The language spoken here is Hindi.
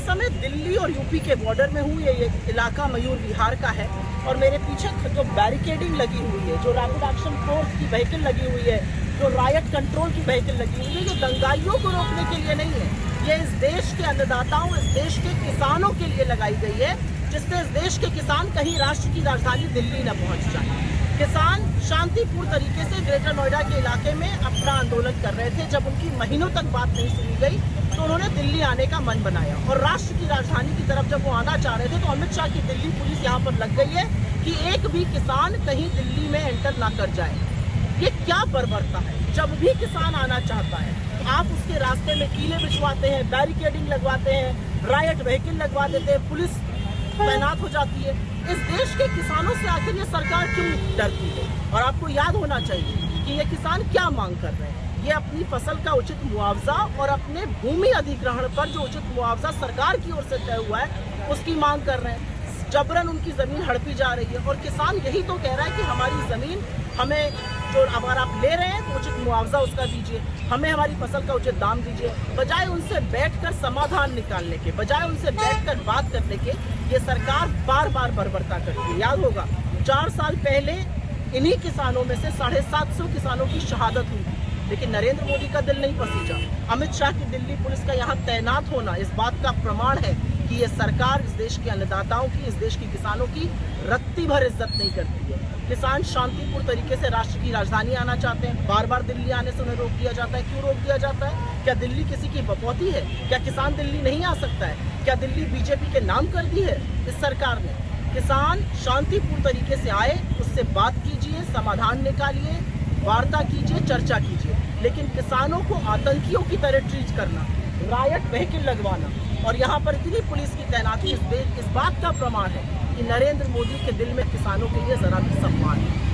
समय दिल्ली और यूपी के बॉर्डर में हूँ। ये इलाका मयूर विहार का है और मेरे पीछे जो बैरिकेडिंग लगी हुई है, जो रैपिड एक्शन फोर्स की व्हीकल लगी हुई है, जो रायट कंट्रोल की व्हीकल लगी हुई है, जो दंगाइयों को रोकने के लिए नहीं है, ये इस देश के अन्नदाताओं, इस देश के किसानों के लिए लगाई गई है, जिससे इस देश के किसान कहीं राष्ट्र की राजधानी दिल्ली न पहुंच जाए। किसान शांतिपूर्ण तरीके से ग्रेटर नोएडा के इलाके में अपना आंदोलन कर रहे थे। जब उनकी महीनों तक बात नहीं सुनी गई तो उन्होंने दिल्ली आने का मन बनाया और राष्ट्र की राजधानी की तरफ जब वो आना चाह रहे थे तो अमित शाह की दिल्ली पुलिस यहाँ पर लग गई है कि एक भी किसान कहीं दिल्ली में एंटर ना कर जाए। ये क्या बर्बरता है? जब भी किसान आना चाहता है तो आप उसके रास्ते में कीले बिछवाते हैं, बैरिकेडिंग लगवाते हैं, रायट व्हीकल लगवा देते हैं, पुलिस तैनात हो जाती है। इस देश के किसानों से आखिर ये सरकार क्यों डरती है? और आपको याद होना चाहिए कि ये किसान क्या मांग कर रहे हैं। ये अपनी फसल का उचित मुआवजा और अपने भूमि अधिग्रहण पर जो उचित मुआवजा सरकार की ओर से तय हुआ है उसकी मांग कर रहे हैं। जबरन उनकी जमीन हड़पी जा रही है और किसान यही तो कह रहा है कि हमारी जमीन हमें, जो अगर आप ले रहे हैं तो उचित मुआवजा उसका दीजिए, हमें हमारी फसल का उचित दाम दीजिए। बजाय उनसे बैठकर समाधान निकालने के, बजाय उनसे बैठकर बात करने के, ये सरकार बार बार बर्बरता करती है। याद होगा 4 साल पहले इन्हीं किसानों में से 750 किसानों की शहादत हुई थी, लेकिन नरेंद्र मोदी का दिल नहीं पसीजा। अमित शाह की दिल्ली पुलिस का यहाँ तैनात होना इस बात का प्रमाण है कि ये सरकार इस देश के अन्नदाताओं की, इस देश के किसानों की रत्ती भर इज्जत नहीं करती है। किसान शांतिपूर्ण तरीके से राष्ट्र की राजधानी आना चाहते हैं, बार बार दिल्ली आने से उन्हें रोक दिया जाता है। क्यों रोक दिया जाता है? क्या दिल्ली किसी की बपौती है? क्या किसान दिल्ली नहीं आ सकता है? क्या दिल्ली बीजेपी के नाम कर दी है इस सरकार ने? किसान शांतिपूर्ण तरीके से आए, उससे बात कीजिए, समाधान निकालिए, वार्ता कीजिए, चर्चा कीजिए। लेकिन किसानों को आतंकियों की तरह ट्रीट करना, रायट व्हीकल लगवाना और यहाँ पर इतनी पुलिस की तैनाती इस बात का प्रमाण है कि नरेंद्र मोदी के दिल में किसानों के लिए जरा भी सम्मान है।